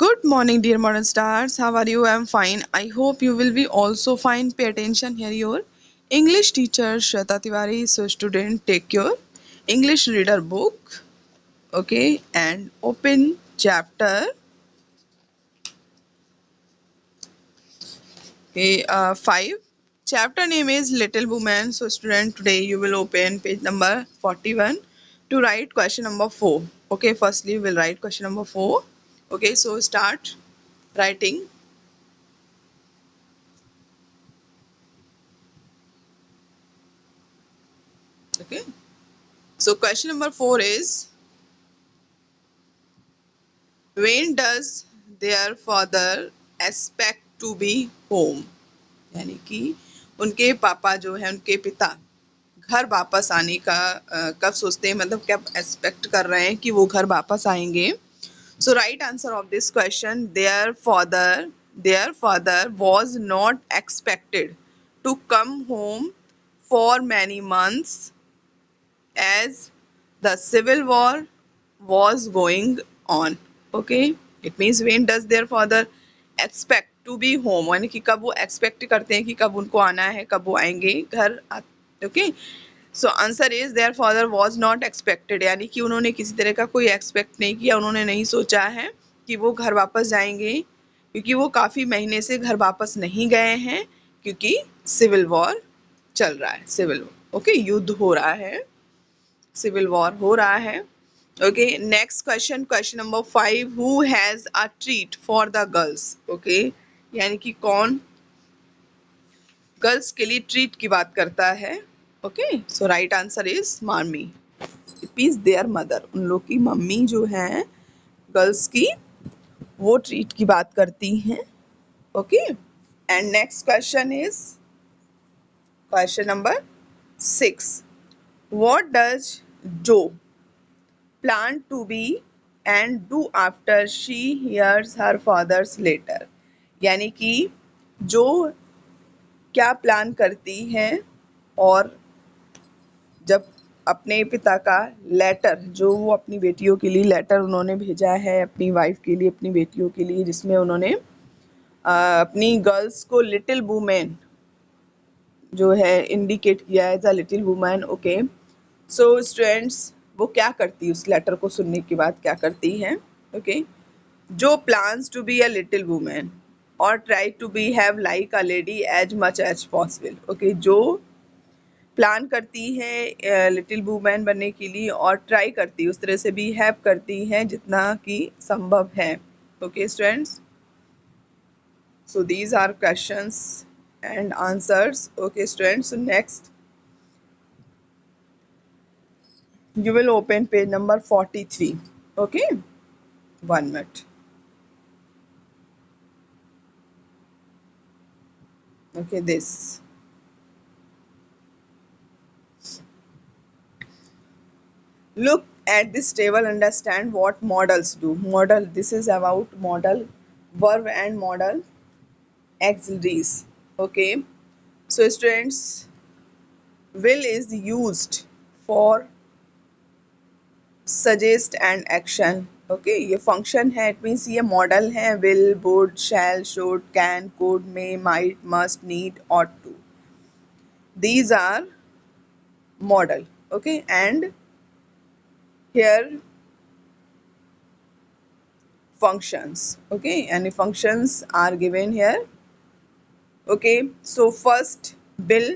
Good morning, dear modern stars. How are you? I'm fine. I hope you will be also fine. Pay attention here. Your English teacher Shweta Tiwari. So, student, take your English reader book, okay, and open chapter 5. Chapter name is Little Woman. So, student, today you will open page number 41 to write question number 4. Okay, firstly, we'll write question number 4. Okay, so start writing. Okay. So question number 4 is, when does their father expect to be home? यानी कि उनके पापा जो है, उनके पिता घर वापस आने का कब सोचते हैं, मतलब कब एक्सपेक्ट कर रहे हैं कि वो घर वापस आएंगे. So right answer of this question, their father was not expected to come home for many months as the civil war was going on. Okay, it means when does their father expect to be home, यानी कि कब वो expect करते हैं कि कब उनको आना है, कब वो आएंगे घर. Okay, so answer is their father was not expected, यानी कि उन्होंने किसी तरह का कोई एक्सपेक्ट नहीं किया, उन्होंने नहीं सोचा है कि वो घर वापस जाएंगे, क्योंकि वो काफ़ी महीने से घर वापस नहीं गए हैं, क्योंकि सिविल वॉर चल रहा है. सिविल, ओके, युद्ध हो रहा है, सिविल वॉर हो रहा है. Okay, next question, question number 5, who has a treat for the girls. Okay, यानी कि कौन गर्ल्स के लिए ट्रीट की बात करता है. Okay, so right answer is मामी. इट मीन्स देयर मदर, उन लोग की मम्मी जो है गर्ल्स की, वो ट्रीट की बात करती हैं. Okay, and next question is question number 6, what does जो plan to be and do after she hears her father's letter. यानी कि जो क्या प्लान करती हैं और जब अपने पिता का लेटर, जो वो अपनी बेटियों के लिए लेटर उन्होंने भेजा है, अपनी वाइफ के लिए, अपनी बेटियों के लिए, जिसमें उन्होंने अपनी गर्ल्स को लिटिल वुमेन जो है इंडिकेट किया है, as a little women. Okay, so students, वो क्या करती है उस लेटर को सुनने के बाद, क्या करती हैं. ओके, जो plans to be a little women और try to be have like a lady as much as possible. Okay, जो प्लान करती हैं लिटिल वुमेन बनने के लिए और ट्राई करती है उस तरह से भी हैव करती हैं जितना कि संभव है. Okay students, so these are questions and answers. Okay students, so next you will open page number 43. Okay, 1 minute. Okay, this, look at this table, understand what modals do. Modal, this is about modal verb and modal auxiliaries. Okay, so students, will is used for suggest and action. Okay, ये function है, it means ये model है. Will, would, shall, should, can, could, may, might, must, need, ought to, these are model. Okay, and here functions. Okay, and functions are given here. Okay, so first, will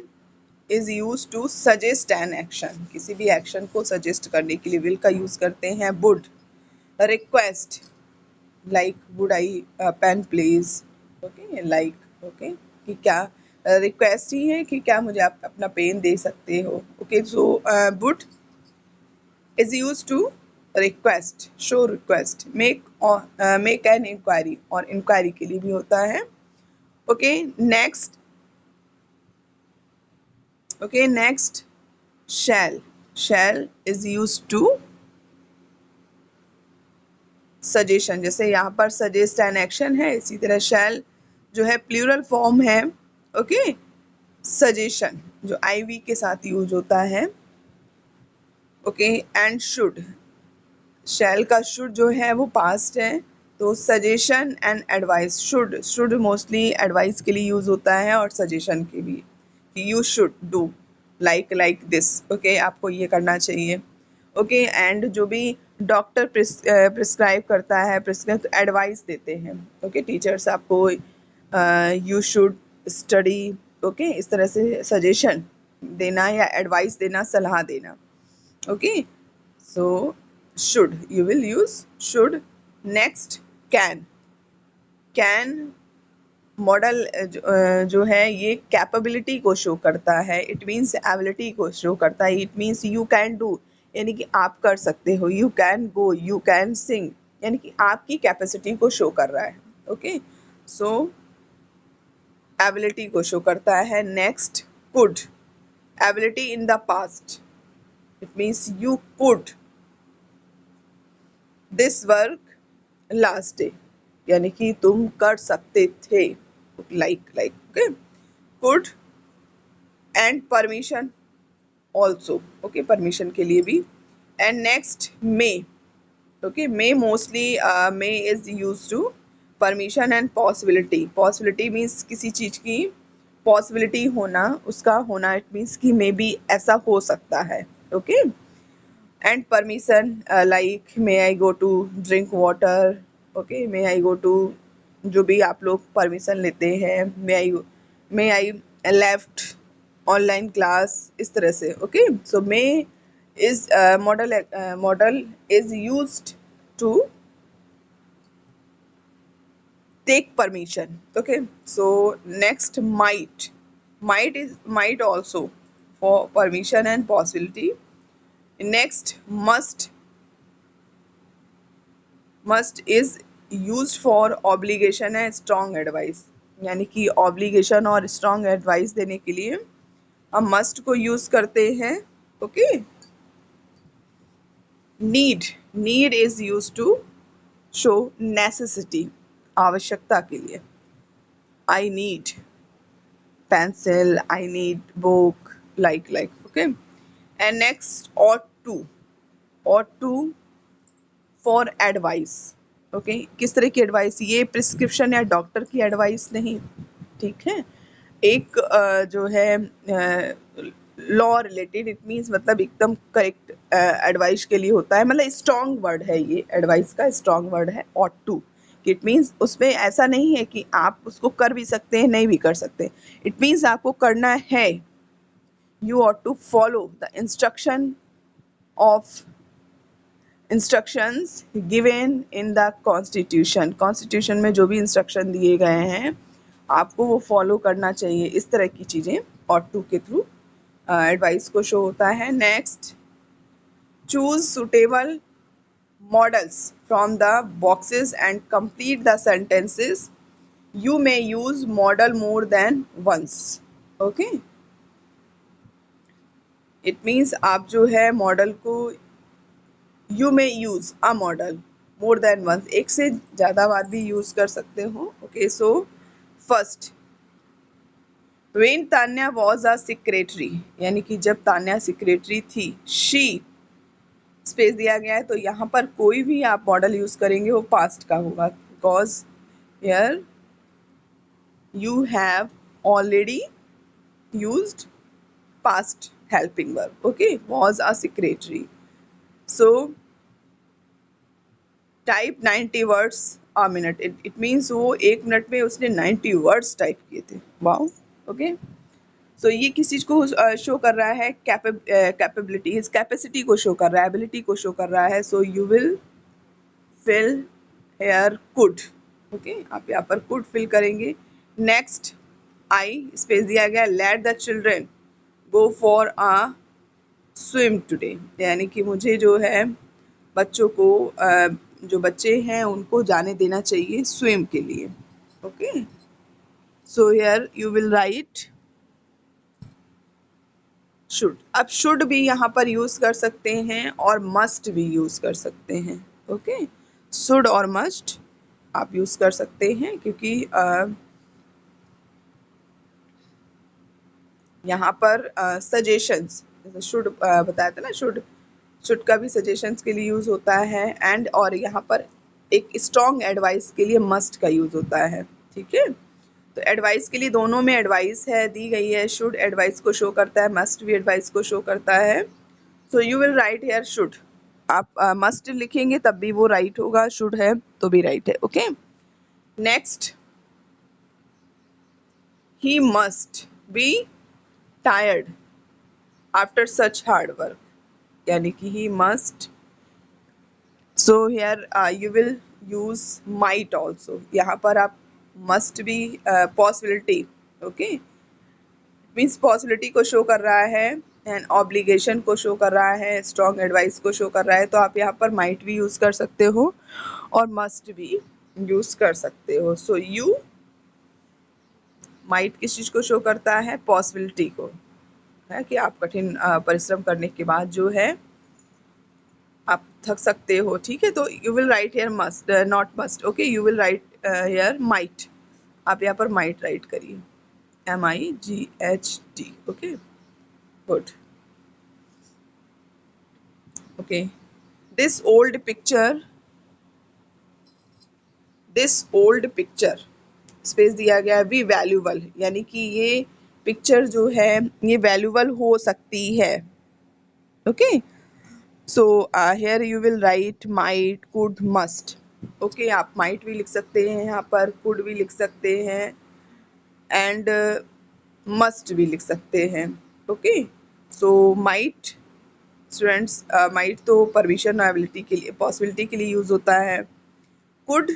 is used to suggest an action. किसी भी action को suggest करने के लिए will का use करते हैं. would, request, like would I pen please. Okay, like, okay, कि क्या रिक्वेस्ट ही है कि क्या मुझे आप अपना पेन दे सकते हो. Okay, so would is used to request, show request, make an inquiry, और इंक्वायरी के लिए भी होता है. Okay, next. Okay, next, shall is used to suggestion. जैसे यहाँ पर सजेस्ट एन एक्शन है, इसी तरह शैल जो है प्लूरल फॉर्म है. ओके, सजेशन जो आईवी के साथ यूज होता है. ओके, एंड शुड, शैल का शुड जो है वो पास्ट है, तो suggestion and advice, should mostly advice के लिए यूज होता है और सजेशन के भी, you should do like this, okay, आपको ये करना चाहिए, ओके। एंड जो भी डॉक्टर प्रिस्क्राइब करता है, प्रिस्क्राइब एडवाइस देते हैं, ओके, टीचर्स आपको यू शुड स्टडी, ओके, इस तरह से सजेशन देना या एडवाइस देना, सलाह देना, okay. So should, you will use should. Next can model जो है ये कैपेबिलिटी को शो करता है, इट मीन्स एबिलिटी को शो करता है, it means you can do, यानी कि आप कर सकते हो, you can go, you can sing, यानी कि आपकी कैपेसिटी को शो कर रहा है, ओके। सो एबिलिटी को शो करता है। Next could, ability in the past, it means you could this work last day, यानी कि तुम कर सकते थे, like okay. Could and permission also, okay, permission के लिए भी। And next may, okay, may mostly may is use to permission and possibility, possibility means किसी चीज की पॉसिबिलिटी होना, उसका होना, इट मीन्स कि मे बी ऐसा हो सकता है, okay. And permission like may I go to drink water, okay, may I go to, जो भी आप लोग परमिशन लेते हैं, may I left online class, इस तरह से, okay. So may is model is used to take permission, okay। So next might also for permission and possibility. Next must is used for obligation and strong advice, यानी कि obligation और strong advice देने के लिए हम must को use करते हैं, okay। need is used to show necessity, आवश्यकता के लिए, I need pencil, I need book, like, okay। And next ought to for advice, okay। किस तरह की एडवाइस, ये प्रिस्क्रिप्शन या डॉक्टर की एडवाइस नहीं, ठीक है। एक जो है लॉ रिलेटेड, इट मीन्स मतलब एकदम करेक्ट एडवाइस के लिए होता है, मतलब स्ट्रॉन्ग वर्ड है, ये एडवाइस का स्ट्रॉन्ग वर्ड है ought to, इट मीन्स उसमें ऐसा नहीं है कि आप उसको कर भी सकते हैं, नहीं भी कर सकते, इट मीन्स आपको करना है, you ought to follow the instructions given in the constitution में जो भी इंस्ट्रक्शन दिए गए हैं आपको वो फॉलो करना चाहिए, इस तरह की चीजें ought to के थ्रू एडवाइस को शो होता है। Next choose suitable models from the boxes and complete the sentences, you may use model more than once, okay। it means आप जो है मॉडल को you may use a model more than once, एक से ज़्यादा बार भी यूज कर सकते हो, okay। so first when Tanya was a secretary, यानी कि जब तान्या सेक्रेटरी थी, she स्पेस दिया गया है, तो यहाँ पर कोई भी आप मॉडल यूज करेंगे वो पास्ट का होगा, because here you have already used past helping verb, okay. Was a secretary, so type 90 words a minute, it means वो 1 मिनट में उसने 90 वर्ड्स टाइप किए थे, वाओ, ओके। सो ये किस चीज को शो कर रहा है, कैपेबिलिटी, हिज कैपेसिटी को शो कर रहा है, एबिलिटी को शो कर रहा है। So you will fill here could, okay, आप यहाँ पर कुड फिल करेंगे। नेक्स्ट आई स्पेस दिया गया, let the children go for a swim today, यानी कि मुझे जो है बच्चों को जो बच्चे हैं उनको जाने देना चाहिए स्विम के लिए, okay. So here you will right should. अब शुड भी यहाँ पर यूज कर सकते हैं और मस्ट भी यूज कर सकते हैं, ओके। शुड और मस्ट आप यूज कर सकते हैं क्योंकि यहाँ पर सजेशंस, जैसे शुड बताया था ना, शुड का भी सजेशंस के लिए यूज होता है, एंड और यहाँ पर एक स्ट्रॉन्ग एडवाइस के लिए मस्ट का यूज होता है, ठीक है। तो एडवाइस के लिए दोनों में एडवाइस है दी गई है, शुड एडवाइस को शो करता है, मस्ट भी एडवाइस को शो करता है। So you will right here should. आप मस्ट लिखेंगे तब भी वो राइट होगा, शुड है तो भी राइट है, okay. Next, he must be tired after such hard work, यानी कि he must, so here you will use might also. यहाँ पर आप मस्ट भी पॉसिबिलिटी, ओके, मीन्स पॉसिबिलिटी को शो कर रहा है एंड ऑब्लिगेशन को शो कर रहा है, स्ट्रॉन्ग एडवाइस को शो कर रहा है, तो आप यहाँ पर माइट भी यूज कर सकते हो और मस्ट भी यूज कर सकते हो। सो यू माइट किस चीज को शो करता है, पॉसिबिलिटी को, है कि आप कठिन परिश्रम करने के बाद जो है आप थक सकते हो, ठीक है। तो you will right here must, not must, okay, you will right here might. आप यहाँ पर माइट राइट करिए, MIGHT, okay, good, okay. This old picture, this old picture, space दिया गया है, बी वैल्यूबल, यानी कि ये पिक्चर जो है ये वैल्यूबल हो सकती है, okay. So here you will right might, could, must, okay. आप माइट भी लिख सकते हैं यहाँ पर, कुड भी लिख सकते हैं एंड मस्ट भी लिख सकते हैं, okay. So might students, might तो परमिशन एबिलिटी के लिए, पॉसिबिलिटी के लिए यूज होता है। Could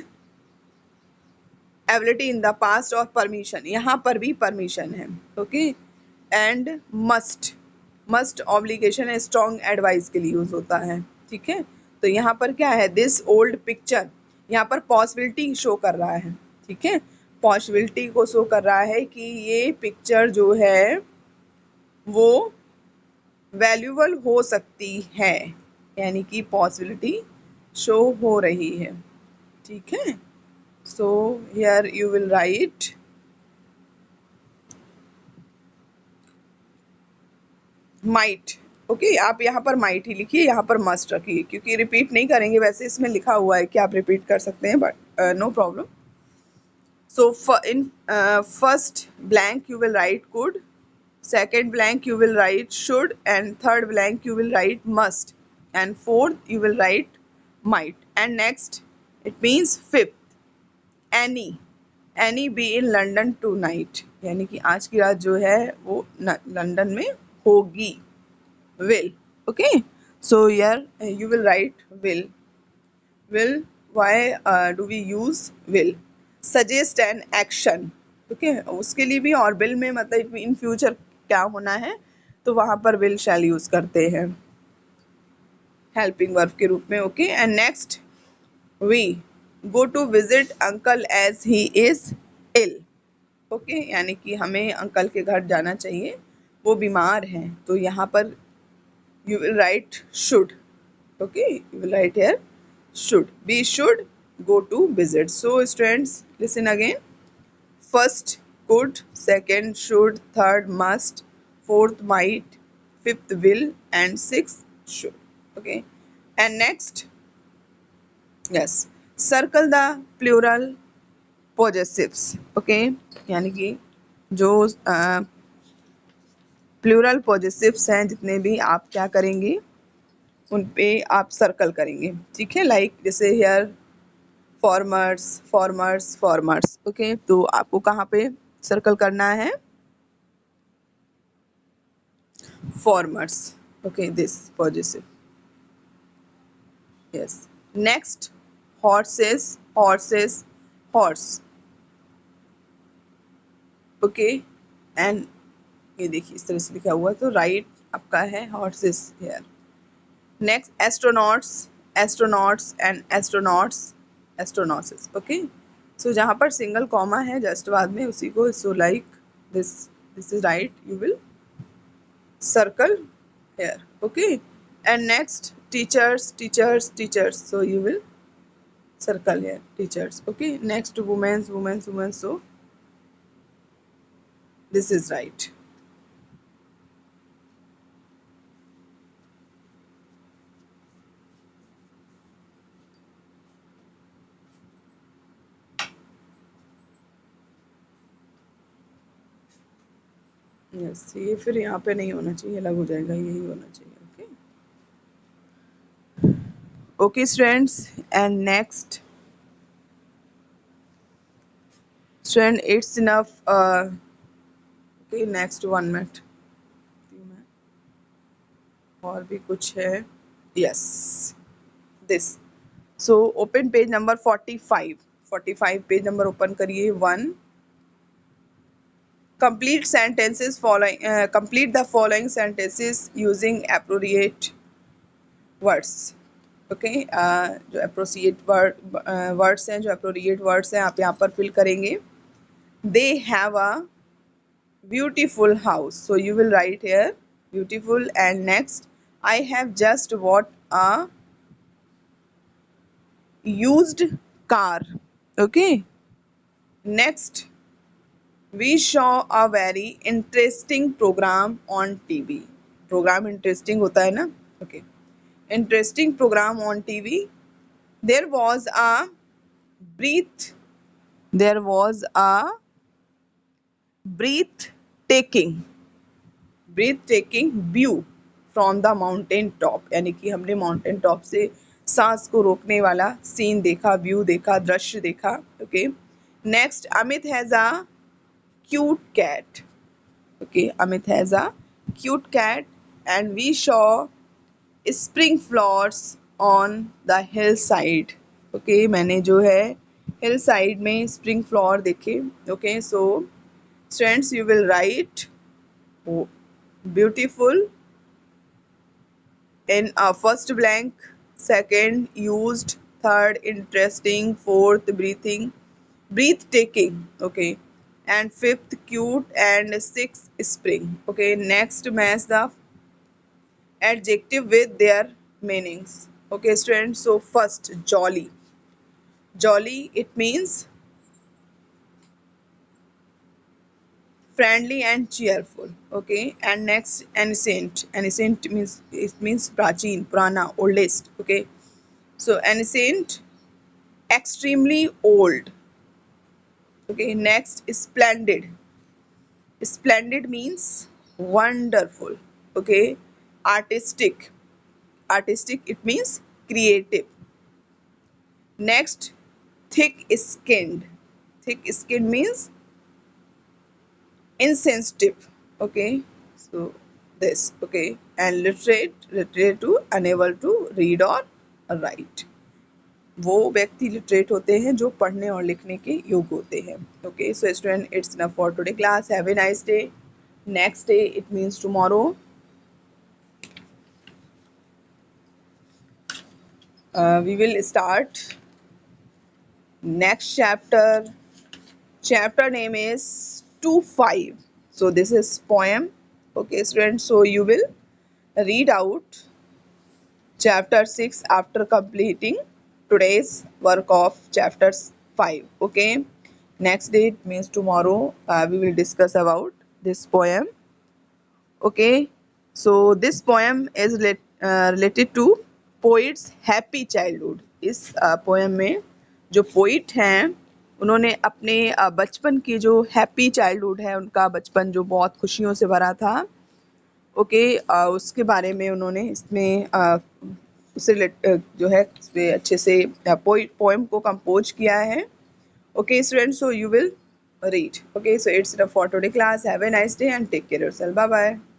ability in the past और परमिशन, यहाँ पर भी परमिशन है, okay. And must, must obligation है, स्ट्रॉन्ग एडवाइस के लिए यूज होता है, ठीक है। तो यहाँ पर क्या है, दिस ओल्ड पिक्चर, यहाँ पर पॉसिबिलिटी शो कर रहा है, ठीक है, पॉसिबिलिटी को शो कर रहा है कि ये पिक्चर जो है वो वैल्यूबल हो सकती है, यानी कि पॉसिबिलिटी शो हो रही है, ठीक है। So here you will right might, okay. आप यहाँ पर माइट ही लिखिए, यहाँ पर मस्ट रखिए, क्योंकि रिपीट नहीं करेंगे, वैसे इसमें लिखा हुआ है कि आप रिपीट कर सकते हैं, but no problem. So in first blank you will write could, second blank you will write should, and third blank you will write must, and fourth you will write might, and next it means fifth any be in London tonight, यानी कि आज की रात जो है वो London में होगी, will, okay। So here you will write will, why do we use will, suggest an action, okay, उसके लिए भी, और will में मतलब इन फ्यूचर क्या होना है तो वहां पर will shall यूज करते हैं हेल्पिंग वर्ब के रूप में, okay. And next, we go to visit uncle as he is ill, okay, यानी कि हमें अंकल के घर जाना चाहिए, वो बीमार हैं, तो यहाँ पर you will write should, okay, you will write here should, we should go to visit. So students, listen again, first could, second should, third must, fourth might, fifth will, and sixth should, okay। And next, yes, circle the plural possessives, okay, यानी कि जो plural पॉजेसिव्स हैं जितने भी, आप क्या करेंगे उन पे आप सर्कल करेंगे, ठीक है। लाइक जैसे here formers, formers, formers, okay, तो आपको कहाँ पे सर्कल करना है, formers, okay, this possessive, yes. Next, horses, horses, horse, okay. And ये देखिए इस तरह से लिखा हुआ है, तो राइट आपका है horses here. Next, astronauts, astronauts and astronauts, astronauts, okay. So जहाँ पर सिंगल कॉमा है जस्ट बाद में उसी को, so like this, this is right, you will circle here, okay। And next, teachers, teachers, teachers, so you will circle here, teachers, okay। Next, women's, women's, women's, so this is right, yes, ये फिर यहाँ पे नहीं होना चाहिए, अलग हो जाएगा, यही होना चाहिए। Okay okay students, and next student it's enough. Okay next 1 minute और भी कुछ है। Yes this, so open page number 45। 45 page number open करिए। 1, complete sentences following, complete the following sentences using appropriate words। Okay जो appropriate words हैं, जो appropriate words हैं आप यहाँ पर फिल करेंगे। They have a beautiful house, so you will right here beautiful. And next, I have just bought a used car। okay next, we saw a very interesting program on TV। program interesting होता है ना। okay interesting program on TV। there was a breath there was a breathtaking breathtaking view from the mountain top, यानी कि हमने mountain top से सांस को रोकने वाला सीन देखा, व्यू देखा, दृश्य देखा। Okay next, Amit has a cute cat। okay Amit has a cute cat and we saw spring flowers on the hillside। okay मैंने जो है हिल साइड में स्प्रिंग फ्लावर देखे। okay so students you will write beautiful in first blank, second used, third interesting, fourth breathtaking, okay, and fifth cute, and sixth spring। okay next, match the adjective with their meanings। okay students, so first, jolly, jolly it means friendly and cheerful। okay and next, ancient, ancient means, it means prachin, purana, oldest। okay so ancient, extremely old। okay next, splendid, splendid means wonderful। okay artistic, artistic it means creative। next, thick skinned, thick skinned means insensitive। okay so this, okay and literate, literate to unable to read or write, वो व्यक्ति literate होते हैं जो पढ़ने और लिखने के योग्य होते हैं। Okay so student, it's enough for today class. Have a nice day. Next day it means tomorrow we will start next chapter। chapter name is 2-5, so this is poem। okay students, so you will read out chapter 6 after completing today's work of chapter 5। okay next date means tomorrow, we will discuss about this poem। okay so this poem is related to poet's happy childhood। इस poem में जो poet हैं उन्होंने अपने बचपन की जो happy childhood है, उनका बचपन जो बहुत खुशियों से भरा था, ओके उसके बारे में उन्होंने इसमें उससे जो है इसमें अच्छे से पोएम को कंपोज किया है। Okay students, so you will read। okay so it's enough for today class। have a nice day and take care of yourself। bye bye।